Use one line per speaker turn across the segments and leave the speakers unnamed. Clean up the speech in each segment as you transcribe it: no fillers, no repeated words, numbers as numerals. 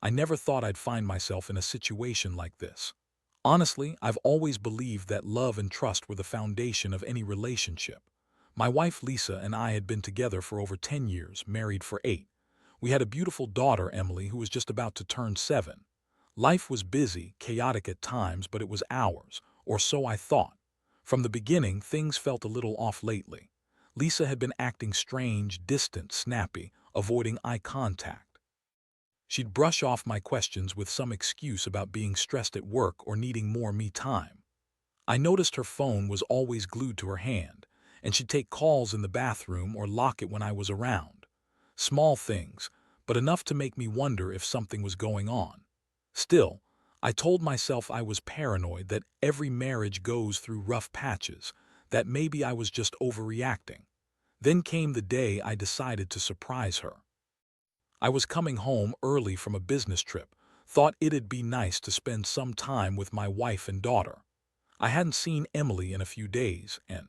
I never thought I'd find myself in a situation like this. Honestly, I've always believed that love and trust were the foundation of any relationship. My wife Lisa and I had been together for over 10 years, married for 8. We had a beautiful daughter, Emily, who was just about to turn 7. Life was busy, chaotic at times, but it was ours, or so I thought. From the beginning, things felt a little off lately. Lisa had been acting strange, distant, snappy, avoiding eye contact. She'd brush off my questions with some excuse about being stressed at work or needing more me time. I noticed her phone was always glued to her hand, and she'd take calls in the bathroom or lock it when I was around. Small things, but enough to make me wonder if something was going on. Still, I told myself I was paranoid, that every marriage goes through rough patches, that maybe I was just overreacting. Then came the day I decided to surprise her. I was coming home early from a business trip, thought it'd be nice to spend some time with my wife and daughter. I hadn't seen Emily in a few days, and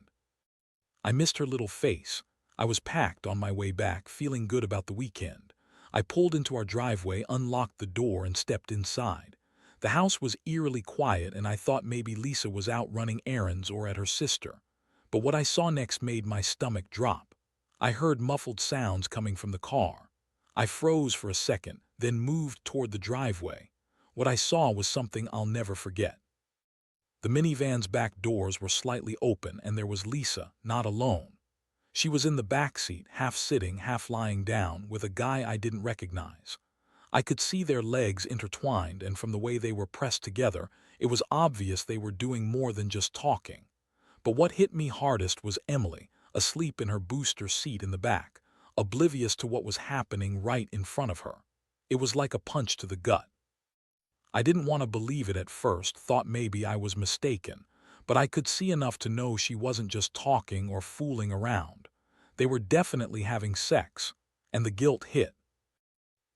I missed her little face. I was packed on my way back, feeling good about the weekend. I pulled into our driveway, unlocked the door, and stepped inside. The house was eerily quiet, and I thought maybe Lisa was out running errands or at her sister. But what I saw next made my stomach drop. I heard muffled sounds coming from the car. I froze for a second, then moved toward the driveway. What I saw was something I'll never forget. The minivan's back doors were slightly open, and there was Lisa, not alone. She was in the back seat, half sitting, half lying down, with a guy I didn't recognize. I could see their legs intertwined, and from the way they were pressed together, it was obvious they were doing more than just talking. But what hit me hardest was Emily, asleep in her booster seat in the back, oblivious to what was happening right in front of her. It was like a punch to the gut. I didn't want to believe it at first, thought maybe I was mistaken, but I could see enough to know she wasn't just talking or fooling around. They were definitely having sex, and the guilt hit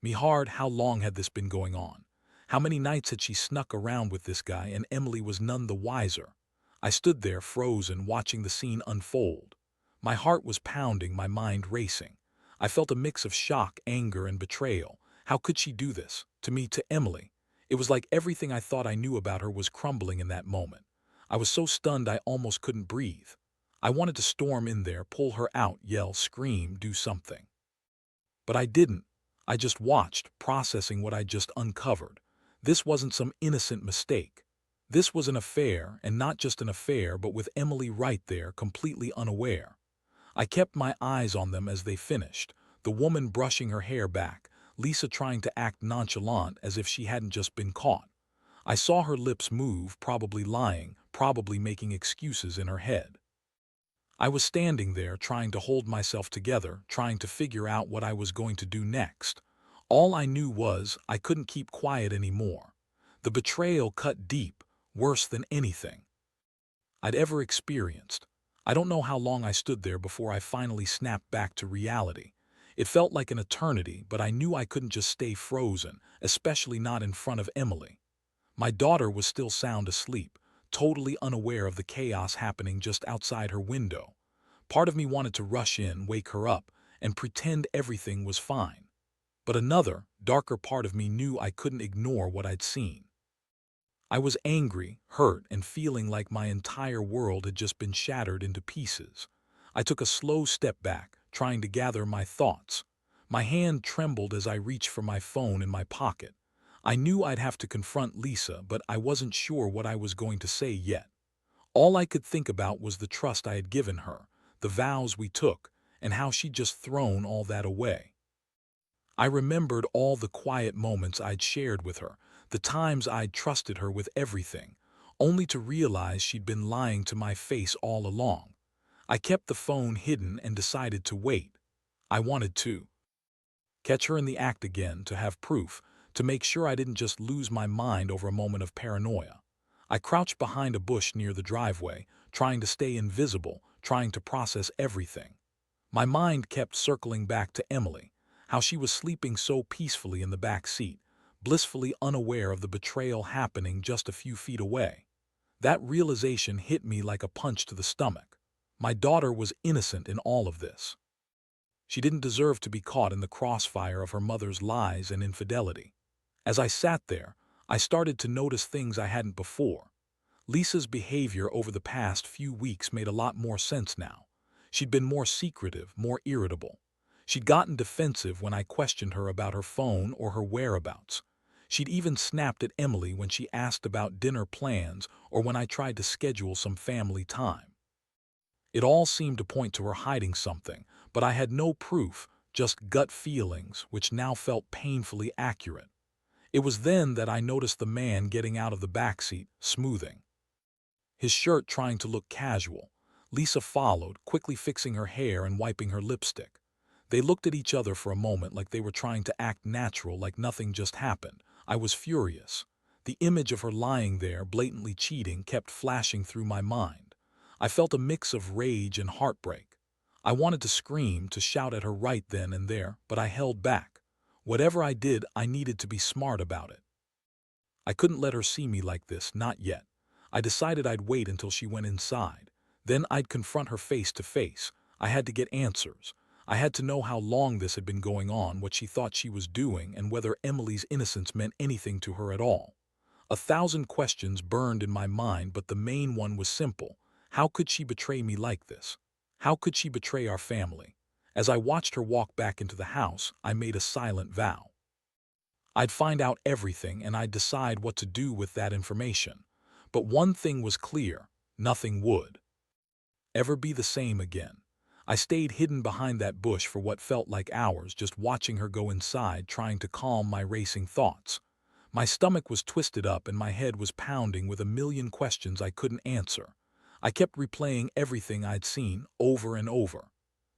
me hard. How long had this been going on? How many nights had she snuck around with this guy, and Emily was none the wiser? I stood there frozen, watching the scene unfold. My heart was pounding, my mind racing. I felt a mix of shock, anger, and betrayal. How could she do this? To me, to Emily. It was like everything I thought I knew about her was crumbling in that moment. I was so stunned I almost couldn't breathe. I wanted to storm in there, pull her out, yell, scream, do something. But I didn't. I just watched, processing what I'd just uncovered. This wasn't some innocent mistake. This was an affair, and not just an affair, but with Emily right there, completely unaware. I kept my eyes on them as they finished, the woman brushing her hair back, Lisa trying to act nonchalant as if she hadn't just been caught. I saw her lips move, probably lying, probably making excuses in her head. I was standing there, trying to hold myself together, trying to figure out what I was going to do next. All I knew was I couldn't keep quiet anymore. The betrayal cut deep, worse than anything I'd ever experienced. I don't know how long I stood there before I finally snapped back to reality. It felt like an eternity, but I knew I couldn't just stay frozen, especially not in front of Emily. My daughter was still sound asleep, totally unaware of the chaos happening just outside her window. Part of me wanted to rush in, wake her up, and pretend everything was fine. But another, darker part of me knew I couldn't ignore what I'd seen. I was angry, hurt, and feeling like my entire world had just been shattered into pieces. I took a slow step back, trying to gather my thoughts. My hand trembled as I reached for my phone in my pocket. I knew I'd have to confront Lisa, but I wasn't sure what I was going to say yet. All I could think about was the trust I had given her, the vows we took, and how she'd just thrown all that away. I remembered all the quiet moments I'd shared with her, the times I'd trusted her with everything, only to realize she'd been lying to my face all along. I kept the phone hidden and decided to wait. I wanted to catch her in the act again, to have proof, to make sure I didn't just lose my mind over a moment of paranoia. I crouched behind a bush near the driveway, trying to stay invisible, trying to process everything. My mind kept circling back to Emily, how she was sleeping so peacefully in the back seat, blissfully unaware of the betrayal happening just a few feet away. That realization hit me like a punch to the stomach. My daughter was innocent in all of this. She didn't deserve to be caught in the crossfire of her mother's lies and infidelity. As I sat there, I started to notice things I hadn't before. Lisa's behavior over the past few weeks made a lot more sense now. She'd been more secretive, more irritable. She'd gotten defensive when I questioned her about her phone or her whereabouts. She'd even snapped at Emily when she asked about dinner plans or when I tried to schedule some family time. It all seemed to point to her hiding something, but I had no proof, just gut feelings, which now felt painfully accurate. It was then that I noticed the man getting out of the backseat, smoothing his shirt, trying to look casual. Lisa followed, quickly fixing her hair and wiping her lipstick. They looked at each other for a moment like they were trying to act natural, like nothing just happened. I was furious. The image of her lying there, blatantly cheating, kept flashing through my mind. I felt a mix of rage and heartbreak. I wanted to scream, to shout at her right then and there, but I held back. Whatever I did, I needed to be smart about it. I couldn't let her see me like this, not yet. I decided I'd wait until she went inside. Then I'd confront her face to face. I had to get answers. I had to know how long this had been going on, what she thought she was doing, and whether Emily's innocence meant anything to her at all. 1,000 questions burned in my mind, but the main one was simple. How could she betray me like this? How could she betray our family? As I watched her walk back into the house, I made a silent vow. I'd find out everything and I'd decide what to do with that information. But one thing was clear: nothing would ever be the same again. I stayed hidden behind that bush for what felt like hours, just watching her go inside, trying to calm my racing thoughts. My stomach was twisted up and my head was pounding with a million questions I couldn't answer. I kept replaying everything I'd seen over and over.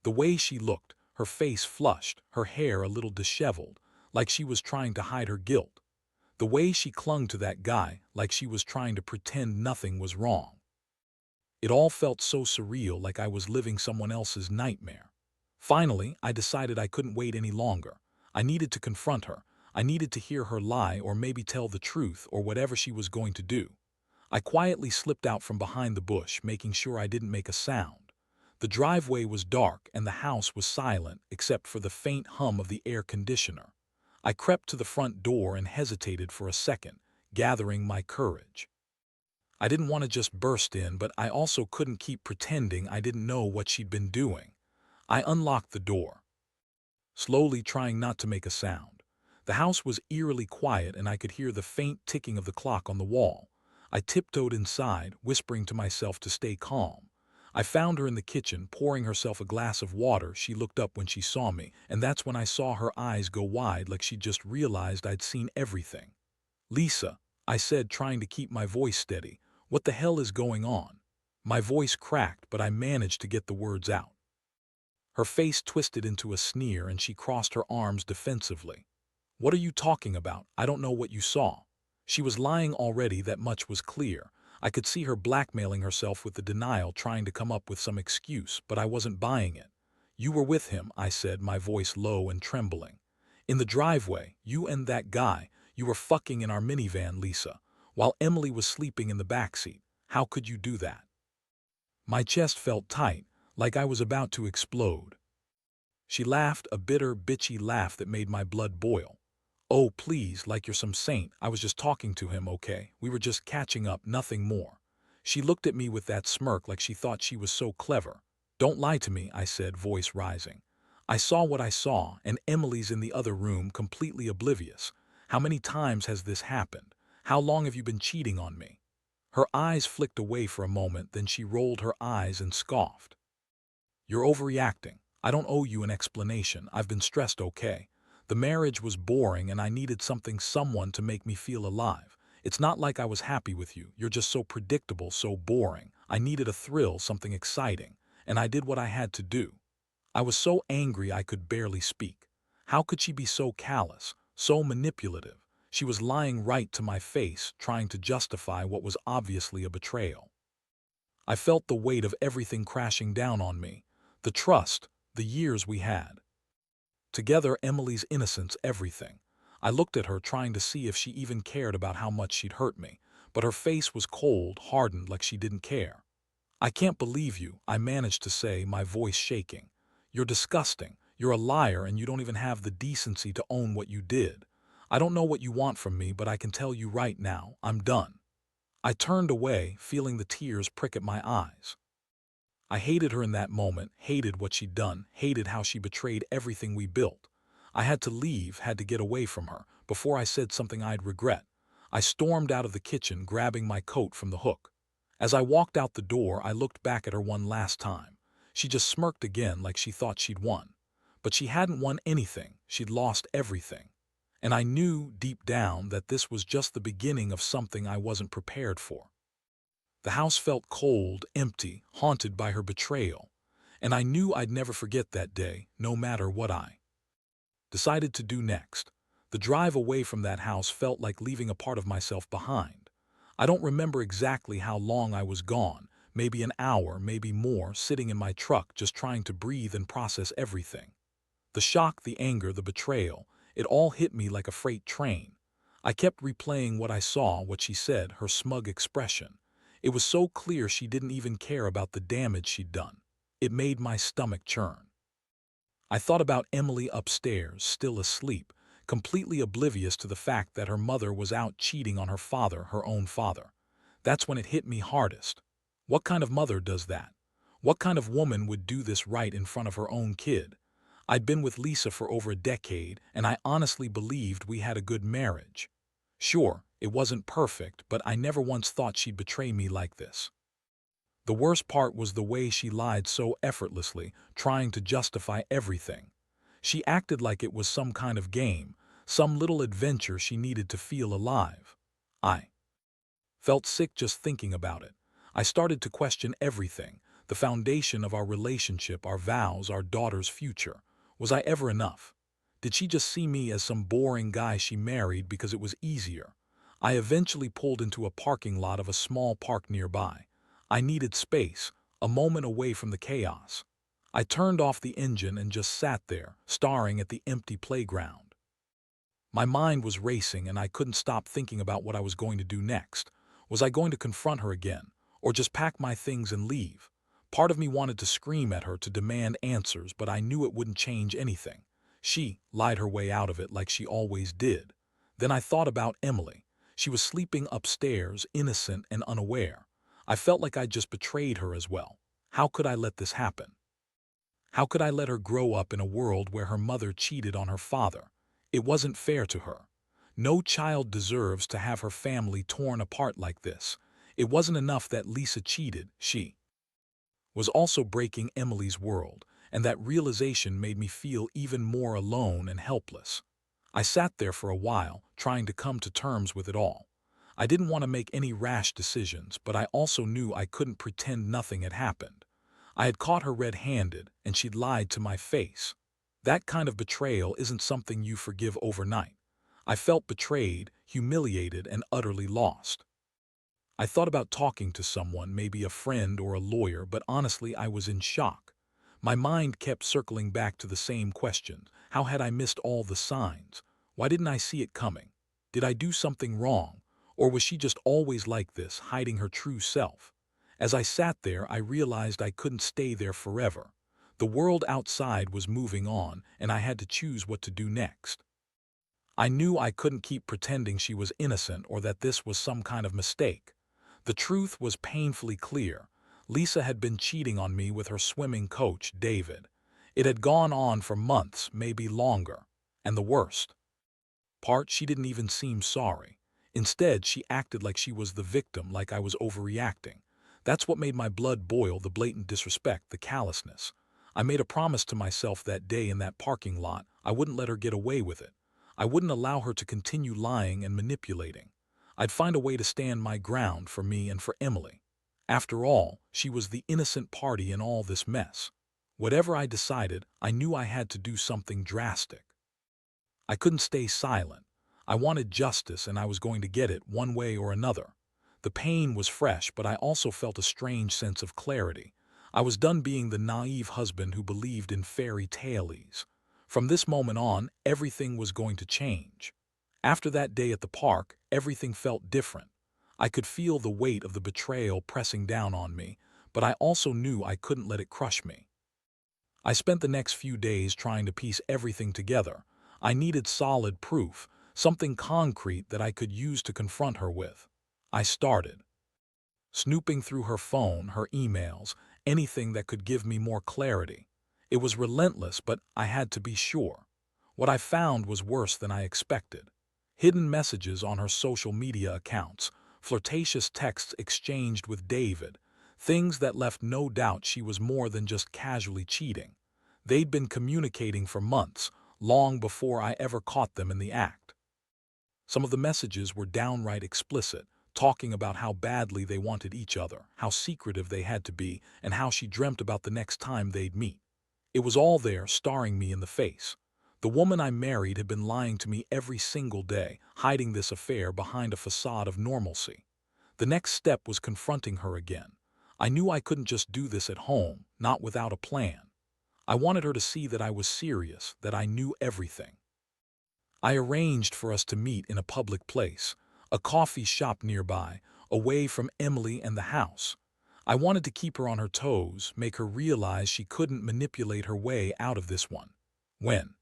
The way she looked, her face flushed, her hair a little disheveled, like she was trying to hide her guilt. The way she clung to that guy, like she was trying to pretend nothing was wrong. It all felt so surreal, like I was living someone else's nightmare. Finally, I decided I couldn't wait any longer. I needed to confront her. I needed to hear her lie, or maybe tell the truth, or whatever she was going to do. I quietly slipped out from behind the bush, making sure I didn't make a sound. The driveway was dark and the house was silent, except for the faint hum of the air conditioner. I crept to the front door and hesitated for a second, gathering my courage. I didn't want to just burst in, but I also couldn't keep pretending I didn't know what she'd been doing. I unlocked the door, slowly, trying not to make a sound. The house was eerily quiet and I could hear the faint ticking of the clock on the wall. I tiptoed inside, whispering to myself to stay calm. I found her in the kitchen, pouring herself a glass of water. She looked up when she saw me, and that's when I saw her eyes go wide, like she just realized I'd seen everything. "Lisa," I said, trying to keep my voice steady. "What the hell is going on?" My voice cracked, but I managed to get the words out. Her face twisted into a sneer and she crossed her arms defensively. "What are you talking about? I don't know what you saw." She was lying already, that much was clear. I could see her blackmailing herself with the denial, trying to come up with some excuse, but I wasn't buying it. "You were with him," I said, my voice low and trembling. "In the driveway, you and that guy. You were fucking in our minivan, Lisa, while Emily was sleeping in the backseat. How could you do that?" My chest felt tight, like I was about to explode. She laughed, a bitter, bitchy laugh that made my blood boil. "Oh, please, like you're some saint. I was just talking to him, okay? We were just catching up, nothing more." She looked at me with that smirk, like she thought she was so clever. "Don't lie to me," I said, voice rising. "I saw what I saw, and Emily's in the other room, completely oblivious. How many times has this happened? How long have you been cheating on me?" Her eyes flicked away for a moment, then she rolled her eyes and scoffed. "You're overreacting. I don't owe you an explanation. I've been stressed, okay? The marriage was boring and I needed someone to make me feel alive. It's not like I was happy with you. You're just so predictable, so boring. I needed a thrill, something exciting, and I did what I had to do." I was so angry I could barely speak. How could she be so callous, so manipulative? She was lying right to my face, trying to justify what was obviously a betrayal. I felt the weight of everything crashing down on me. The trust, the years we had together, Emily's innocence, everything. I looked at her, trying to see if she even cared about how much she'd hurt me, but her face was cold, hardened, like she didn't care. "I can't believe you," I managed to say, my voice shaking. "You're disgusting. You're a liar and you don't even have the decency to own what you did." I don't know what you want from me, but I can tell you right now, I'm done." I turned away, feeling the tears prick at my eyes. I hated her in that moment, hated what she'd done, hated how she betrayed everything we built. I had to leave, had to get away from her, before I said something I'd regret. I stormed out of the kitchen, grabbing my coat from the hook. As I walked out the door, I looked back at her one last time. She just smirked again like she thought she'd won. But she hadn't won anything, she'd lost everything. And I knew, deep down, that this was just the beginning of something I wasn't prepared for. The house felt cold, empty, haunted by her betrayal. And I knew I'd never forget that day, no matter what I decided to do next. The drive away from that house felt like leaving a part of myself behind. I don't remember exactly how long I was gone, maybe an hour, maybe more, sitting in my truck just trying to breathe and process everything. The shock, the anger, the betrayal, it all hit me like a freight train. I kept replaying what I saw, what she said, her smug expression. It was so clear she didn't even care about the damage she'd done. It made my stomach churn. I thought about Emily upstairs, still asleep, completely oblivious to the fact that her mother was out cheating on her father, her own father. That's when it hit me hardest. What kind of mother does that? What kind of woman would do this right in front of her own kid? I'd been with Lisa for over a decade, and I honestly believed we had a good marriage. Sure, it wasn't perfect, but I never once thought she'd betray me like this. The worst part was the way she lied so effortlessly, trying to justify everything. She acted like it was some kind of game, some little adventure she needed to feel alive. I felt sick just thinking about it. I started to question everything, the foundation of our relationship, our vows, our daughter's future. Was I ever enough? Did she just see me as some boring guy she married because it was easier? I eventually pulled into a parking lot of a small park nearby. I needed space, a moment away from the chaos. I turned off the engine and just sat there, staring at the empty playground. My mind was racing and I couldn't stop thinking about what I was going to do next. Was I going to confront her again, or just pack my things and leave? Part of me wanted to scream at her to demand answers, but I knew it wouldn't change anything. She lied her way out of it like she always did. Then I thought about Emily. She was sleeping upstairs, innocent and unaware. I felt like I'd just betrayed her as well. How could I let this happen? How could I let her grow up in a world where her mother cheated on her father? It wasn't fair to her. No child deserves to have her family torn apart like this. It wasn't enough that Lisa cheated, she was also breaking Emily's world, and that realization made me feel even more alone and helpless. I sat there for a while, trying to come to terms with it all. I didn't want to make any rash decisions, but I also knew I couldn't pretend nothing had happened. I had caught her red-handed, and she'd lied to my face. That kind of betrayal isn't something you forgive overnight. I felt betrayed, humiliated, and utterly lost. I thought about talking to someone, maybe a friend or a lawyer, but honestly I was in shock. My mind kept circling back to the same question. How had I missed all the signs? Why didn't I see it coming? Did I do something wrong? Or was she just always like this, hiding her true self? As I sat there, I realized I couldn't stay there forever. The world outside was moving on, and I had to choose what to do next. I knew I couldn't keep pretending she was innocent or that this was some kind of mistake. The truth was painfully clear. Lisa had been cheating on me with her swimming coach, David. It had gone on for months, maybe longer. And the worst part, she didn't even seem sorry. Instead, she acted like she was the victim, like I was overreacting. That's what made my blood boil, the blatant disrespect, the callousness. I made a promise to myself that day in that parking lot. I wouldn't let her get away with it. I wouldn't allow her to continue lying and manipulating. I'd find a way to stand my ground for me and for Emily. After all, she was the innocent party in all this mess. Whatever I decided, I knew I had to do something drastic. I couldn't stay silent. I wanted justice, and I was going to get it one way or another. The pain was fresh, but I also felt a strange sense of clarity. I was done being the naive husband who believed in fairy tales. From this moment on, everything was going to change. After that day at the park, everything felt different. I could feel the weight of the betrayal pressing down on me, but I also knew I couldn't let it crush me. I spent the next few days trying to piece everything together. I needed solid proof, something concrete that I could use to confront her with. I started snooping through her phone, her emails, anything that could give me more clarity. It was relentless, but I had to be sure. What I found was worse than I expected. Hidden messages on her social media accounts, flirtatious texts exchanged with David, things that left no doubt she was more than just casually cheating. They'd been communicating for months, long before I ever caught them in the act. Some of the messages were downright explicit, talking about how badly they wanted each other, how secretive they had to be, and how she dreamt about the next time they'd meet. It was all there, staring me in the face. The woman I married had been lying to me every single day, hiding this affair behind a facade of normalcy. The next step was confronting her again. I knew I couldn't just do this at home, not without a plan. I wanted her to see that I was serious, that I knew everything. I arranged for us to meet in a public place, a coffee shop nearby, away from Emily and the house. I wanted to keep her on her toes, make her realize she couldn't manipulate her way out of this one. When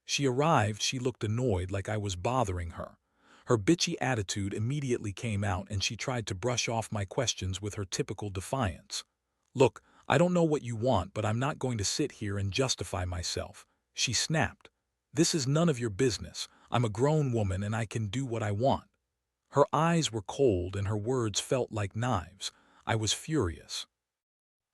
she arrived, she looked annoyed, like I was bothering her. Her bitchy attitude immediately came out, and she tried to brush off my questions with her typical defiance. "Look, I don't know what you want, but I'm not going to sit here and justify myself," she snapped. "This is none of your business. I'm a grown woman and I can do what I want." Her eyes were cold and her words felt like knives. I was furious.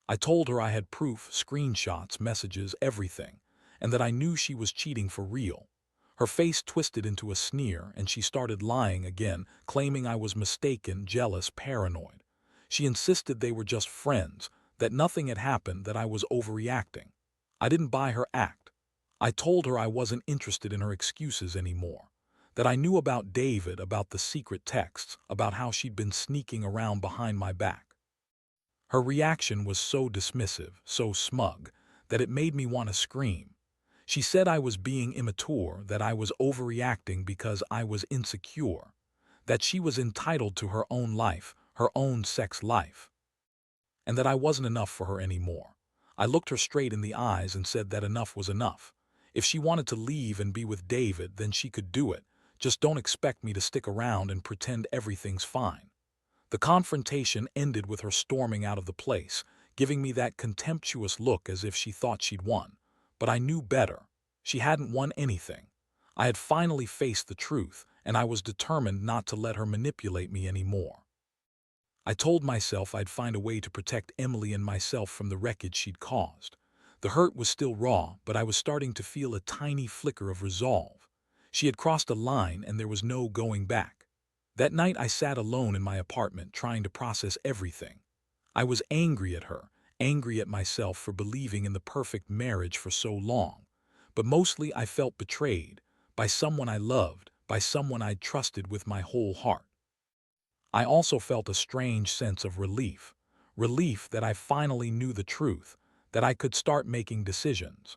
I told her I had proof, screenshots, messages, everything, and that I knew she was cheating for real. Her face twisted into a sneer, and she started lying again, claiming I was mistaken, jealous, paranoid. She insisted they were just friends, that nothing had happened, that I was overreacting. I didn't buy her act. I told her I wasn't interested in her excuses anymore, that I knew about David, about the secret texts, about how she'd been sneaking around behind my back. Her reaction was so dismissive, so smug, that it made me want to scream. She said I was being immature, that I was overreacting because I was insecure, that she was entitled to her own life, her own sex life, and that I wasn't enough for her anymore. I looked her straight in the eyes and said that enough was enough. If she wanted to leave and be with David, then she could do it. Just don't expect me to stick around and pretend everything's fine. The confrontation ended with her storming out of the place, giving me that contemptuous look as if she thought she'd won. But I knew better. She hadn't won anything. I had finally faced the truth, and I was determined not to let her manipulate me anymore. I told myself I'd find a way to protect Emily and myself from the wreckage she'd caused. The hurt was still raw, but I was starting to feel a tiny flicker of resolve. She had crossed a line and there was no going back. That night I sat alone in my apartment trying to process everything. I was angry at her, angry at myself for believing in the perfect marriage for so long. But mostly I felt betrayed, by someone I loved, by someone I'd trusted with my whole heart. I also felt a strange sense of relief. Relief that I finally knew the truth, that I could start making decisions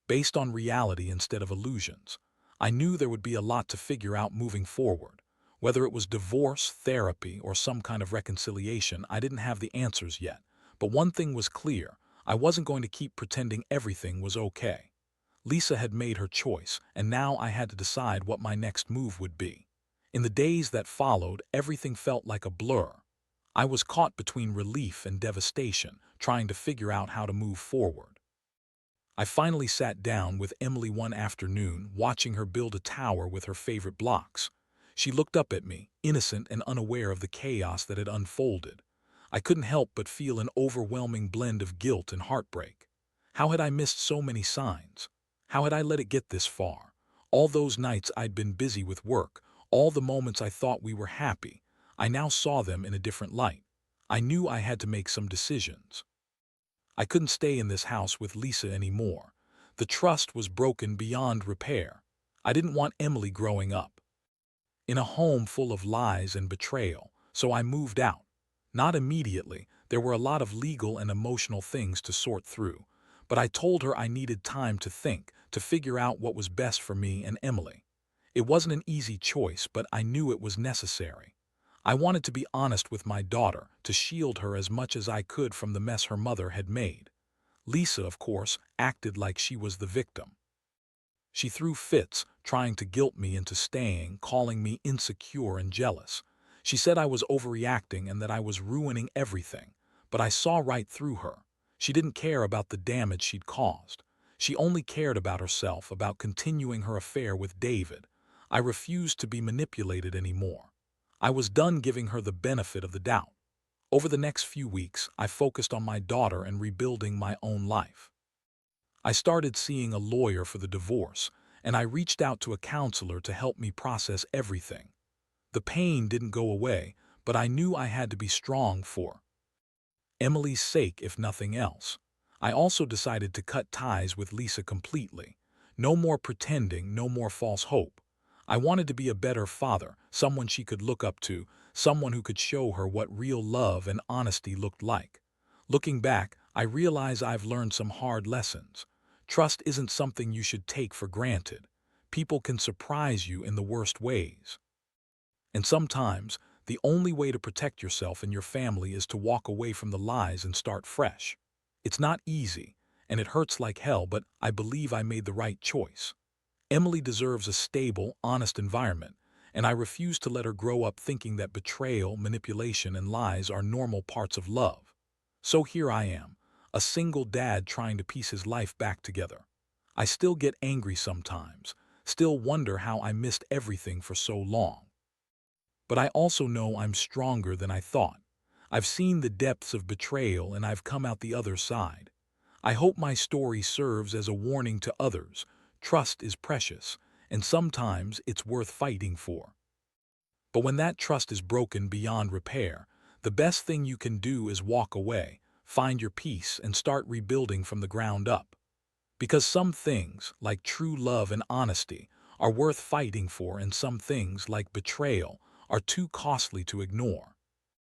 based on reality instead of illusions. I knew there would be a lot to figure out moving forward. Whether it was divorce, therapy, or some kind of reconciliation, I didn't have the answers yet. But one thing was clear: I wasn't going to keep pretending everything was okay. Lisa had made her choice, and now I had to decide what my next move would be. In the days that followed, everything felt like a blur. I was caught between relief and devastation, trying to figure out how to move forward. I finally sat down with Emily one afternoon, watching her build a tower with her favorite blocks. She looked up at me, innocent and unaware of the chaos that had unfolded. I couldn't help but feel an overwhelming blend of guilt and heartbreak. How had I missed so many signs? How had I let it get this far? All those nights I'd been busy with work, all the moments I thought we were happy, I now saw them in a different light. I knew I had to make some decisions. I couldn't stay in this house with Lisa anymore. The trust was broken beyond repair. I didn't want Emily growing up in a home full of lies and betrayal, so I moved out. Not immediately. There were a lot of legal and emotional things to sort through, but I told her I needed time to think, to figure out what was best for me and Emily. It wasn't an easy choice, but I knew it was necessary. I wanted to be honest with my daughter, to shield her as much as I could from the mess her mother had made. Lisa, of course, acted like she was the victim. She threw fits, trying to guilt me into staying, calling me insecure and jealous. She said I was overreacting and that I was ruining everything, but I saw right through her. She didn't care about the damage she'd caused. She only cared about herself, about continuing her affair with David. I refused to be manipulated anymore. I was done giving her the benefit of the doubt. Over the next few weeks, I focused on my daughter and rebuilding my own life. I started seeing a lawyer for the divorce, and I reached out to a counselor to help me process everything. The pain didn't go away, but I knew I had to be strong for Emily's sake, if nothing else. I also decided to cut ties with Lisa completely. No more pretending, no more false hope. I wanted to be a better father, someone she could look up to, someone who could show her what real love and honesty looked like. Looking back, I realize I've learned some hard lessons. Trust isn't something you should take for granted. People can surprise you in the worst ways. And sometimes, the only way to protect yourself and your family is to walk away from the lies and start fresh. It's not easy, and it hurts like hell, but I believe I made the right choice. Emily deserves a stable, honest environment, and I refuse to let her grow up thinking that betrayal, manipulation, and lies are normal parts of love. So here I am, a single dad trying to piece his life back together. I still get angry sometimes, still wonder how I missed everything for so long. But I also know I'm stronger than I thought. I've seen the depths of betrayal and I've come out the other side. I hope my story serves as a warning to others. Trust is precious, and sometimes it's worth fighting for. But when that trust is broken beyond repair, the best thing you can do is walk away, find your peace, and start rebuilding from the ground up. Because some things, like true love and honesty, are worth fighting for, and some things, like betrayal, are too costly to ignore.